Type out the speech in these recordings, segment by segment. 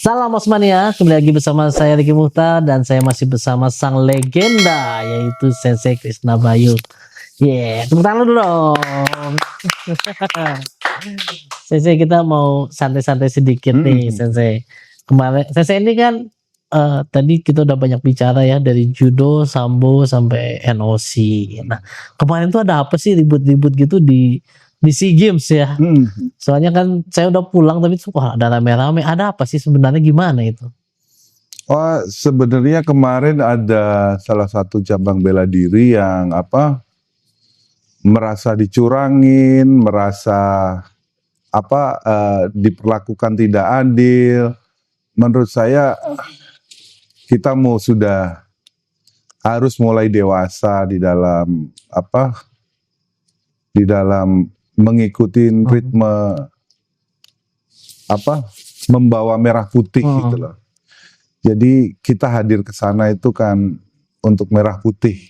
Salam Osmania, kembali lagi bersama saya Riki Muhtar dan saya masih bersama sang legenda yaitu Sensei Krishna Bayu. Tepuk tangan dulu dong. Sensei, kita mau santai-santai sedikit nih Sensei. Kemarin Sensei ini kan tadi kita udah banyak bicara ya dari judo, sambo sampai NOC. Nah, kemarin tuh ada apa sih ribut-ribut gitu di SEA Games ya? Soalnya kan saya udah pulang tapi wah ada rame-rame. Ada apa sih sebenarnya, gimana itu? Oh, sebenarnya kemarin ada salah satu cabang bela diri yang merasa dicurangin, merasa diperlakukan tidak adil. Menurut saya kita sudah harus mulai dewasa di dalam mengikuti ritme membawa merah putih gitu loh. Jadi kita hadir ke sana itu kan untuk merah putih.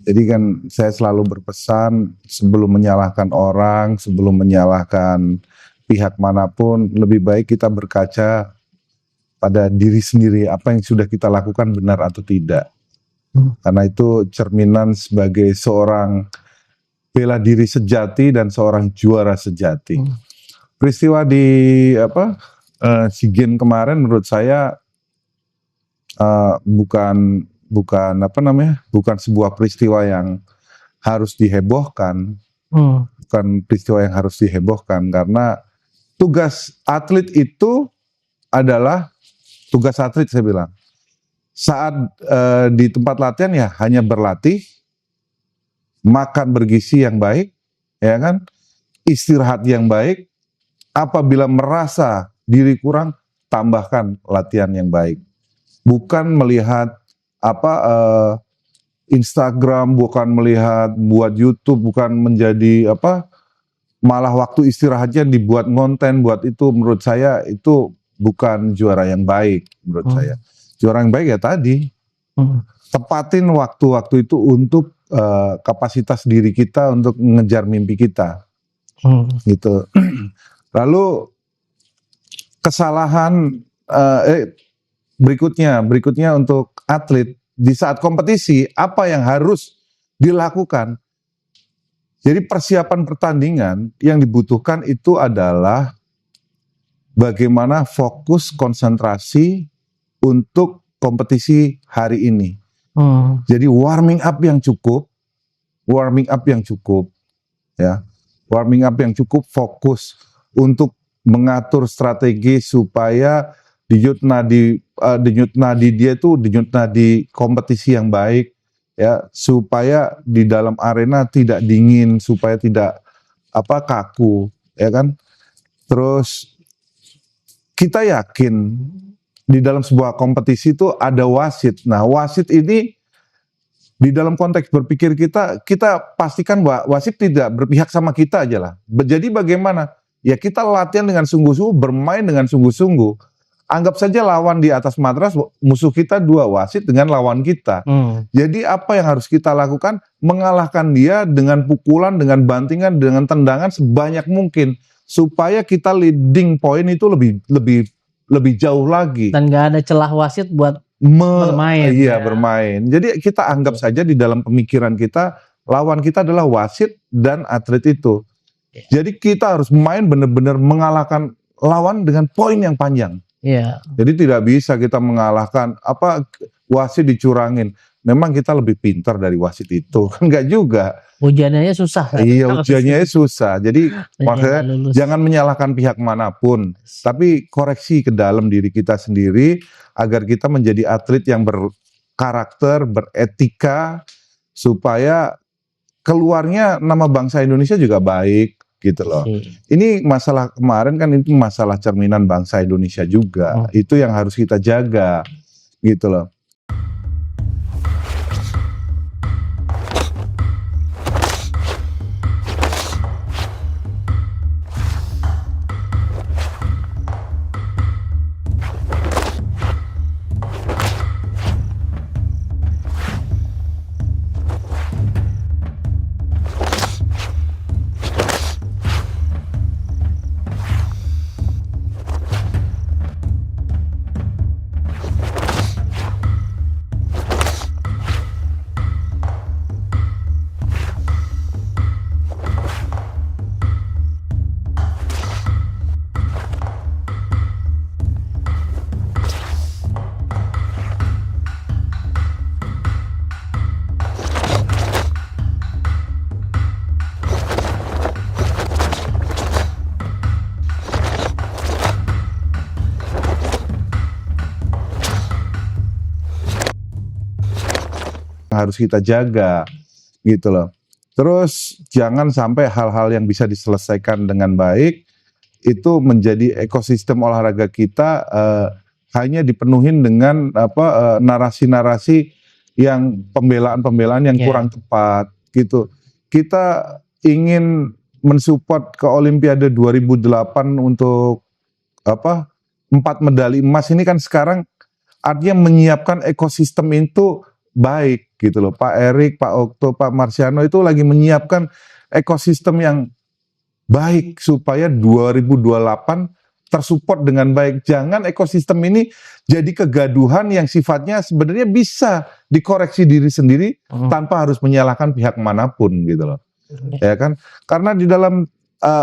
Jadi kan saya selalu berpesan sebelum menyalahkan orang, sebelum menyalahkan pihak manapun, lebih baik kita berkaca pada diri sendiri, apa yang sudah kita lakukan benar atau tidak. Karena itu cerminan sebagai seorang bela diri sejati dan seorang juara sejati. Peristiwa di SEA Games kemarin menurut saya bukan sebuah peristiwa yang harus dihebohkan. Bukan peristiwa yang harus dihebohkan karena tugas atlet itu adalah tugas atlet, saya bilang. Saat di tempat latihan ya hanya berlatih, makan bergizi yang baik, ya kan, istirahat yang baik. Apabila merasa diri kurang, tambahkan latihan yang baik. Bukan melihat Instagram, bukan melihat buat YouTube, bukan menjadi malah waktu istirahatnya dibuat konten, buat itu. Menurut saya itu bukan juara yang baik menurut saya. Juara yang baik ya tadi tepatin waktu-waktu itu untuk kapasitas diri kita untuk mengejar mimpi kita, gitu. Lalu kesalahan berikutnya untuk atlet di saat kompetisi, apa yang harus dilakukan? Jadi persiapan pertandingan yang dibutuhkan itu adalah bagaimana fokus konsentrasi untuk kompetisi hari ini. Jadi warming up yang cukup, ya, warming up yang cukup, fokus untuk mengatur strategi supaya denyut nadi dia itu denyut nadi kompetisi yang baik, ya, supaya di dalam arena tidak dingin, supaya tidak kaku, ya kan. Terus kita yakin di dalam sebuah kompetisi itu ada wasit. Nah, wasit ini di dalam konteks berpikir kita pastikan bahwa wasit tidak berpihak sama kita aja lah. Jadi bagaimana? Ya kita latihan dengan sungguh-sungguh, bermain dengan sungguh-sungguh. Anggap saja lawan di atas matras, musuh kita dua wasit dengan lawan kita. Jadi apa yang harus kita lakukan? Mengalahkan dia dengan pukulan, dengan bantingan, dengan tendangan sebanyak mungkin. Supaya kita leading point itu lebih jauh lagi. Dan gak ada celah wasit buat bermain. Iya, bermain. Jadi kita anggap saja di dalam pemikiran kita, lawan kita adalah wasit dan atlet itu. Jadi kita harus main benar-benar mengalahkan lawan dengan poin yang panjang. Jadi tidak bisa kita mengalahkan wasit dicurangin. Memang kita lebih pintar dari wasit itu, kan enggak juga. Ujiannya susah. Iya, ujiannya susah. Jadi maksudnya jangan menyalahkan pihak manapun, tapi koreksi ke dalam diri kita sendiri agar kita menjadi atlet yang berkarakter, beretika, supaya keluarnya nama bangsa Indonesia juga baik, gitu loh. Ini masalah kemarin kan itu masalah cerminan bangsa Indonesia juga. Itu yang harus kita jaga, gitu loh. yang harus kita jaga gitu loh. Terus jangan sampai hal-hal yang bisa diselesaikan dengan baik itu menjadi ekosistem olahraga kita hanya dipenuhin dengan narasi-narasi yang pembelaan-pembelaan yang kurang tepat gitu. Kita ingin mensupport ke Olimpiade 2008 untuk 4 medali emas ini kan sekarang artinya menyiapkan ekosistem itu baik gitu loh. Pak Erik, Pak Okto, Pak Marsiano itu lagi menyiapkan ekosistem yang baik supaya 2028 tersupport dengan baik. Jangan ekosistem ini jadi kegaduhan yang sifatnya sebenarnya bisa dikoreksi diri sendiri tanpa harus menyalahkan pihak manapun gitu loh. Ya kan? Karena di dalam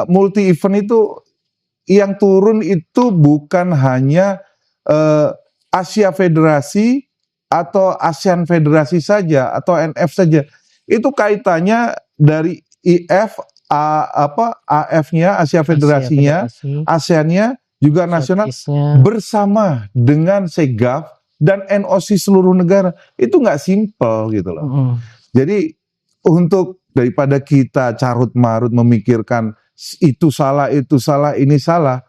multi event itu yang turun itu bukan hanya Asia Federasi atau ASEAN Federasi saja atau NF saja. Itu kaitannya dari IF, AF-nya, Asia Federasinya, ASEAN-nya, juga nasional bersama dengan Segaf dan NOC seluruh negara. Itu nggak simpel gitu loh. Jadi untuk daripada kita carut-marut memikirkan itu salah, ini salah,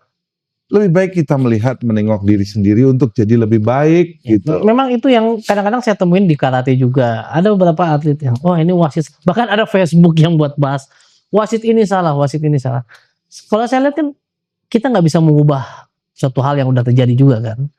lebih baik kita melihat, menengok diri sendiri untuk jadi lebih baik gitu. Memang itu yang kadang-kadang saya temuin di karate juga. Ada beberapa atlet yang, oh ini wasit. Bahkan ada Facebook yang buat bahas, wasit ini salah, wasit ini salah. Kalau saya lihat kan, kita nggak bisa mengubah suatu hal yang udah terjadi juga kan.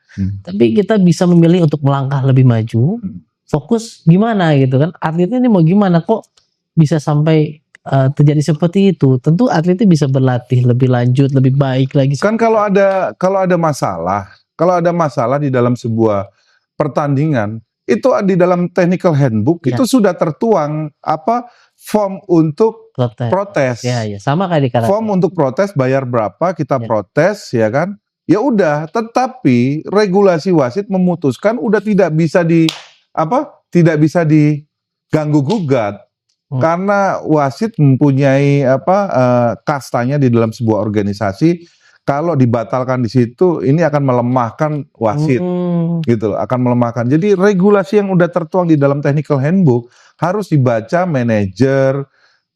Tapi kita bisa memilih untuk melangkah lebih maju, fokus gimana gitu kan. Atletnya ini mau gimana, kok bisa sampai terjadi seperti itu. Tentu atletnya bisa berlatih lebih lanjut, lebih baik lagi. Kan kalau ada masalah di dalam sebuah pertandingan, itu di dalam technical handbook itu sudah tertuang form untuk protes. Ya, sama kayak di karate. Form untuk protes, bayar berapa, kita protes ya kan. Ya udah, tetapi regulasi wasit memutuskan udah tidak bisa diganggu gugat. Karena wasit mempunyai kastanya di dalam sebuah organisasi, kalau dibatalkan di situ ini akan melemahkan wasit gitu loh, akan melemahkan. Jadi regulasi yang udah tertuang di dalam technical handbook harus dibaca manajer,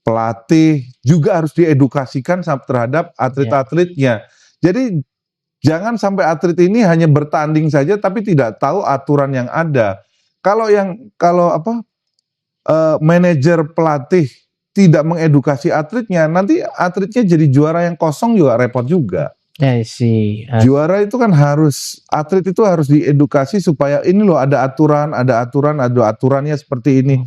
pelatih, juga harus diedukasikan terhadap atlet-atletnya. Jadi jangan sampai atlet ini hanya bertanding saja tapi tidak tahu aturan yang ada. Kalau manajer, pelatih tidak mengedukasi atletnya, nanti atletnya jadi juara yang kosong juga repot juga. Juara itu kan atlet itu harus diedukasi supaya ini loh ada aturannya seperti ini.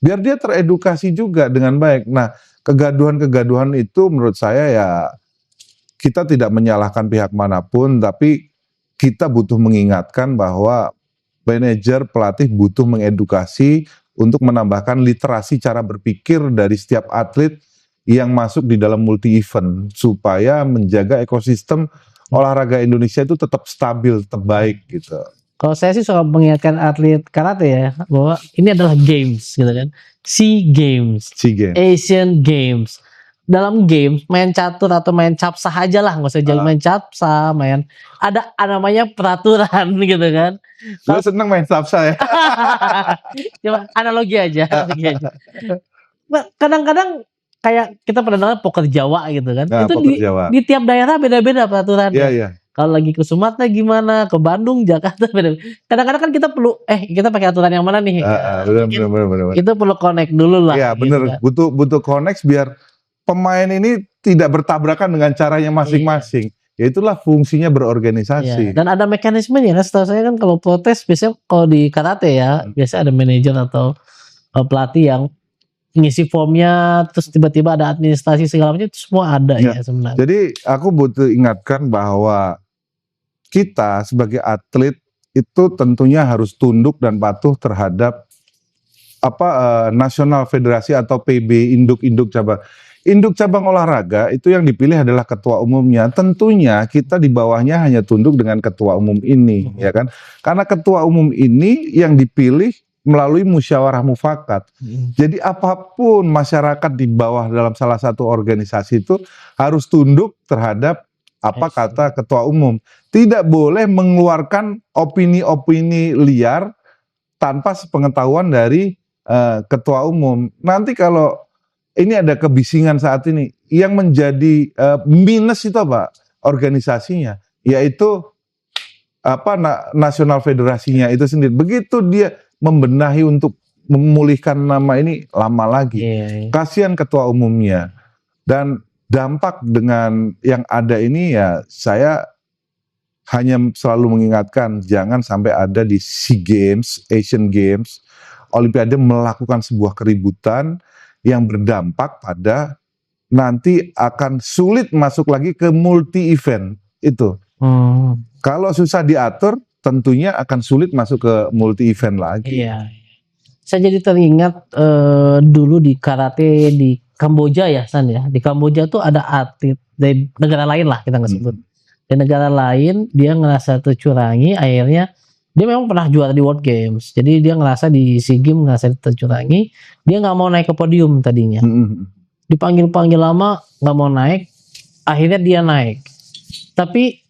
Biar dia teredukasi juga dengan baik. Nah, kegaduhan-kegaduhan itu menurut saya ya kita tidak menyalahkan pihak manapun, tapi kita butuh mengingatkan bahwa manajer, pelatih butuh mengedukasi untuk menambahkan literasi cara berpikir dari setiap atlet yang masuk di dalam multi event supaya menjaga ekosistem olahraga Indonesia itu tetap stabil, tetap baik gitu. Kalau saya sih suka mengingatkan atlet karate ya bahwa ini adalah games gitu kan. SEA Games, Asian Games. Dalam games main catur atau main capsa aja lah, nggak usah jadi main capsa, ada namanya peraturan gitu kan. Lu seneng main capsa ya? Cuma analogi aja. Nah, kadang-kadang kayak kita pernah dengar poker Jawa gitu kan. Nah, itu di tiap daerah beda-beda peraturan. Iya. Kalau lagi ke Sumatera gimana, ke Bandung, Jakarta beda. Kadang-kadang kan kita perlu kita pakai aturan yang mana nih? Benar. Itu perlu connect dulu lah. Iya benar. Gitu kan. Butuh connect biar pemain ini tidak bertabrakan dengan caranya masing-masing. Ya itulah fungsinya berorganisasi. Dan ada mekanismenya kan. Setahu saya kan kalau protes biasanya kalau di karate ya biasanya ada manajer atau pelatih yang ngisi formnya, terus tiba-tiba ada administrasi segala macam, itu semua ada ya sebenarnya. Jadi aku butuh ingatkan bahwa kita sebagai atlet itu tentunya harus tunduk dan patuh terhadap nasional federasi atau PB induk cabang olahraga itu yang dipilih adalah ketua umumnya. Tentunya kita di bawahnya hanya tunduk dengan ketua umum ini, ya kan? Karena ketua umum ini yang dipilih melalui musyawarah mufakat. Jadi apapun masyarakat di bawah dalam salah satu organisasi itu harus tunduk terhadap kata ketua umum. Tidak boleh mengeluarkan opini-opini liar tanpa sepengetahuan dari ketua umum. Nanti kalau ini ada kebisingan saat ini, yang menjadi minus itu apa? Organisasinya, yaitu nasional federasinya itu sendiri. Begitu dia membenahi untuk memulihkan nama ini lama lagi. Kasihan ketua umumnya. Dan dampak dengan yang ada ini ya, saya hanya selalu mengingatkan jangan sampai ada di SEA Games, Asian Games, Olimpiade melakukan sebuah keributan yang berdampak pada nanti akan sulit masuk lagi ke multi event itu. Kalau susah diatur, tentunya akan sulit masuk ke multi event lagi. Iya. Saya jadi teringat dulu di karate di Kamboja ya, San ya. Di Kamboja tuh ada atlet dari negara lain lah kita nggak sebut. Di negara lain dia ngerasa tercurangi, akhirnya dia memang pernah juara di World Games. Jadi dia ngerasa di SEA Games ngerasa tercurangi, dia nggak mau naik ke podium tadinya. Dipanggil-panggil lama nggak mau naik, akhirnya dia naik. Tapi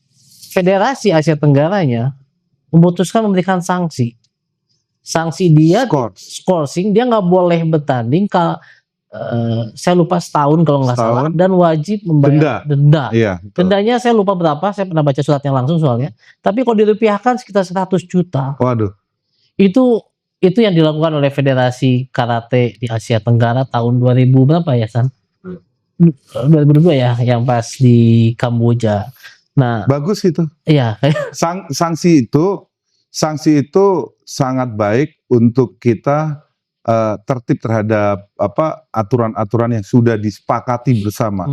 Federasi Asia Tenggaranya memutuskan memberikan sanksi. Sanksi dia scoring, dia nggak boleh bertanding saya lupa setahun kalau nggak salah, dan wajib membayar denda. Iya, dendanya saya lupa berapa, saya pernah baca suratnya langsung soalnya. Tapi kalau dirupiahkan sekitar 100 juta. Waduh. Itu yang dilakukan oleh Federasi Karate di Asia Tenggara tahun 2000 berapa ya, San? 2002 ya, yang pas di Kamboja. Nah, bagus itu. Iya. Sanksi itu sangat baik untuk kita tertib terhadap aturan-aturan yang sudah disepakati bersama.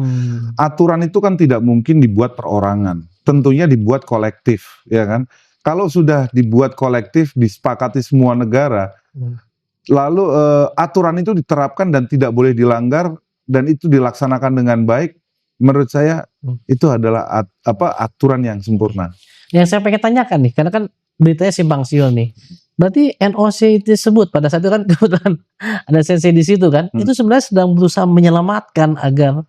Aturan itu kan tidak mungkin dibuat perorangan, tentunya dibuat kolektif, ya kan? Kalau sudah dibuat kolektif, disepakati semua negara, lalu aturan itu diterapkan dan tidak boleh dilanggar dan itu dilaksanakan dengan baik. Menurut saya itu adalah aturan yang sempurna. Yang saya pengen tanyakan nih, karena kan beritanya simpang siur nih. Berarti NOC disebut pada saat itu kan kebetulan ada sensei di situ kan, itu sebenarnya sedang berusaha menyelamatkan agar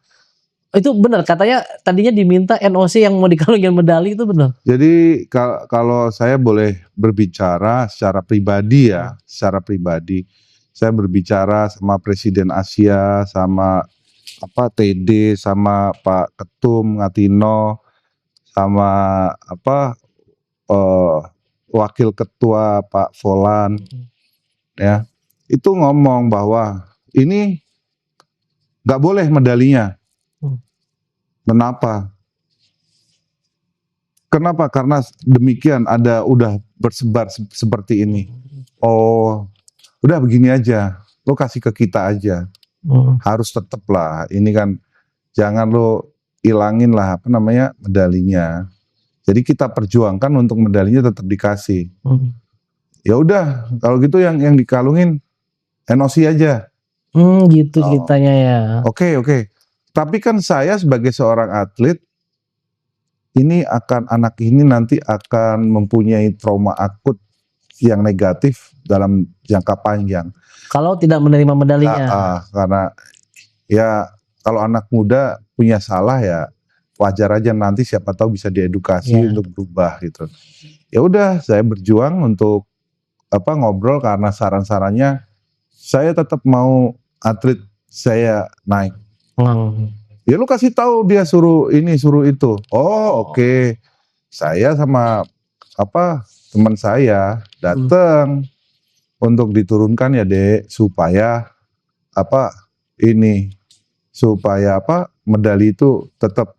itu benar katanya tadinya diminta NOC yang mau dikalungin medali itu benar. Jadi kalau saya boleh berbicara secara pribadi ya, saya berbicara sama Presiden Asia, sama TD, sama Pak Ketum Ngatino, sama Wakil Ketua Pak Volan, ya itu ngomong bahwa ini nggak boleh medalinya. Kenapa? Karena demikian udah bersebar seperti ini. Oh, udah begini aja, lo kasih ke kita aja. Harus tetap lah, ini kan jangan lo ilangin lah medalinya. Jadi kita perjuangkan untuk medalinya tetap dikasih. Ya udah, kalau gitu yang dikalungin NOC aja. Gitu ceritanya ya. Oke. Tapi kan saya sebagai seorang atlet, anak ini nanti akan mempunyai trauma akut yang negatif dalam jangka panjang. Kalau tidak menerima medalinya. Karena ya kalau anak muda punya salah ya wajar aja, nanti siapa tahu bisa diedukasi untuk berubah gitu. Ya udah, saya berjuang untuk ngobrol karena saran-sarannya saya tetap mau atlet saya naik. Ya lu kasih tahu dia suruh ini suruh itu. Oh oke. Saya sama teman saya datang untuk diturunkan ya Dek, supaya medali itu tetap.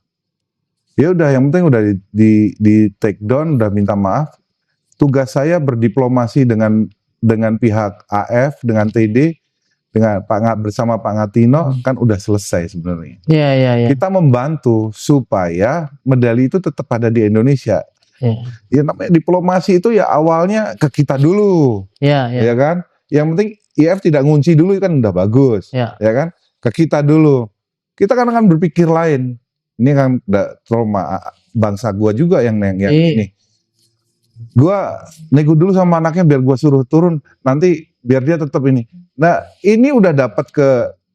Ya udah, yang penting udah di take down, udah minta maaf. Tugas saya berdiplomasi dengan pihak AF, dengan TD, dengan bersama Pak Ngatino kan udah selesai sebenarnya. Iya. Kita membantu supaya medali itu tetap ada di Indonesia. Ya namanya diplomasi itu ya awalnya ke kita dulu. Ya kan? Yang penting IF tidak ngunci dulu kan udah bagus. Ya kan? Ke kita dulu. Kita kan akan berpikir lain. Ini kan trauma bangsa gua juga yang ini. Gua nego dulu sama anaknya biar gua suruh turun, nanti biar dia tetap ini. Nah, ini udah dapat ke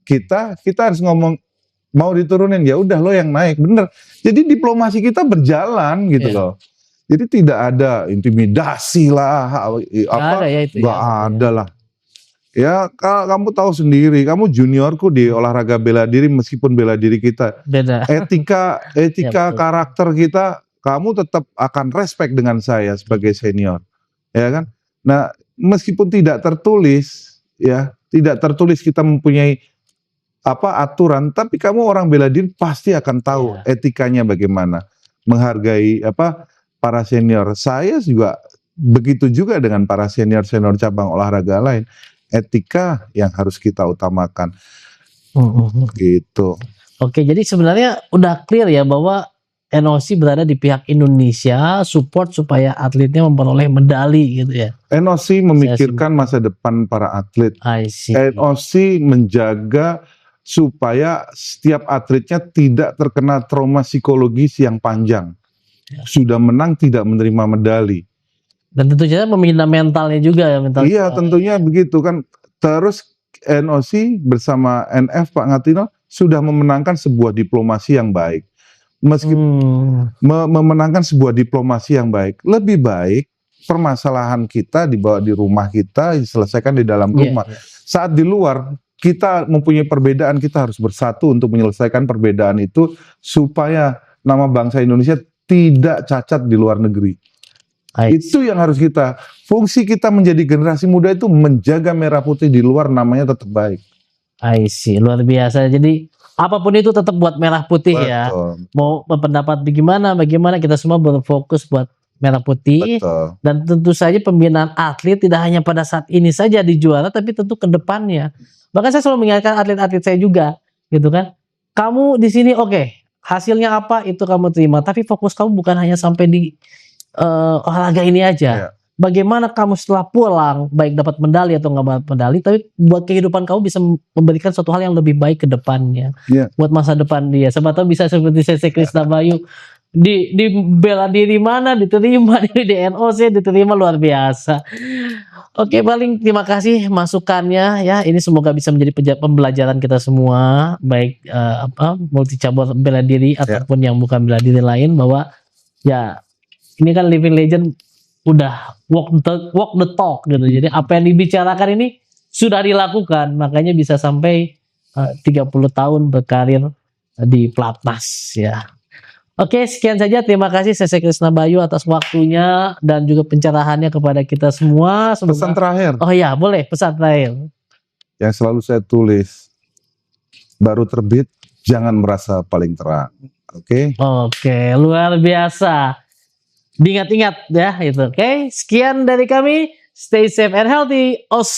kita harus ngomong mau diturunin, ya udah lo yang naik, bener. Jadi diplomasi kita berjalan gitu loh. Jadi tidak ada intimidasi lah, nggak ada lah. Ya, kamu tahu sendiri, kamu juniorku di olahraga bela diri meskipun bela diri kita. Beda. Etika Ya, betul. karakter kita, kamu tetap akan respect dengan saya sebagai senior. Ya kan? Nah, meskipun tidak tertulis, ya, tidak tertulis kita mempunyai aturan, tapi kamu orang bela diri pasti akan tahu etikanya bagaimana, menghargai para senior. Saya juga begitu juga dengan para senior cabang olahraga lain. Etika yang harus kita utamakan. Gitu. Oke, jadi sebenarnya udah clear ya bahwa NOC berada di pihak Indonesia, support supaya atletnya memperoleh medali gitu ya. NOC memikirkan masa depan para atlet. I see. NOC menjaga supaya setiap atletnya tidak terkena trauma psikologis yang panjang. Sudah menang tidak menerima medali. Dan tentu saja membina mentalnya juga ya, mental. Iya, tentunya begitu kan. Terus NOC bersama NF Pak Ngatino sudah memenangkan sebuah diplomasi yang baik. Meskipun memenangkan sebuah diplomasi yang baik, lebih baik permasalahan kita dibawa di rumah kita, diselesaikan di dalam rumah. Saat di luar kita mempunyai perbedaan, kita harus bersatu untuk menyelesaikan perbedaan itu supaya nama bangsa Indonesia tidak cacat di luar negeri. Itu yang harus kita, fungsi kita menjadi generasi muda itu menjaga merah putih di luar, namanya tetap baik. I see, luar biasa. Jadi apapun itu tetap buat merah putih. Betul. Ya. Mau berpendapat bagaimana kita semua berfokus buat merah putih. Betul. Dan tentu saja pembinaan atlet tidak hanya pada saat ini saja di juara, tapi tentu ke depannya. Bahkan saya selalu mengingatkan atlet-atlet saya juga, gitu kan. Kamu di sini oke, hasilnya apa itu kamu terima, tapi fokus kamu bukan hanya sampai di olahraga ini aja. Bagaimana kamu setelah pulang, baik dapat medali atau nggak dapat medali, tapi buat kehidupan kamu bisa memberikan suatu hal yang lebih baik ke depannya, buat masa depan dia. Siapa tahu bisa seperti Sese Krisna Bayu di bela diri mana diterima, di NOC diterima, luar biasa. Oke, paling terima kasih masukannya ya. Ini semoga bisa menjadi pembelajaran kita semua, baik multi cabur bela diri ataupun yang bukan bela diri lain, bahwa ya ini kan living legend udah walk the talk gitu. Jadi apa yang dibicarakan ini sudah dilakukan, makanya bisa sampai 30 tahun berkarir di pelatnas ya. Oke, sekian saja. Terima kasih Sese Krisna Bayu atas waktunya dan juga pencerahannya kepada kita semua. Pesan terakhir. Oh ya, boleh, pesan terakhir. Yang selalu saya tulis, baru terbit jangan merasa paling terang. Oke. Oke, luar biasa. Diingat-ingat ya itu. Oke, sekian dari kami. Stay safe and healthy. Os.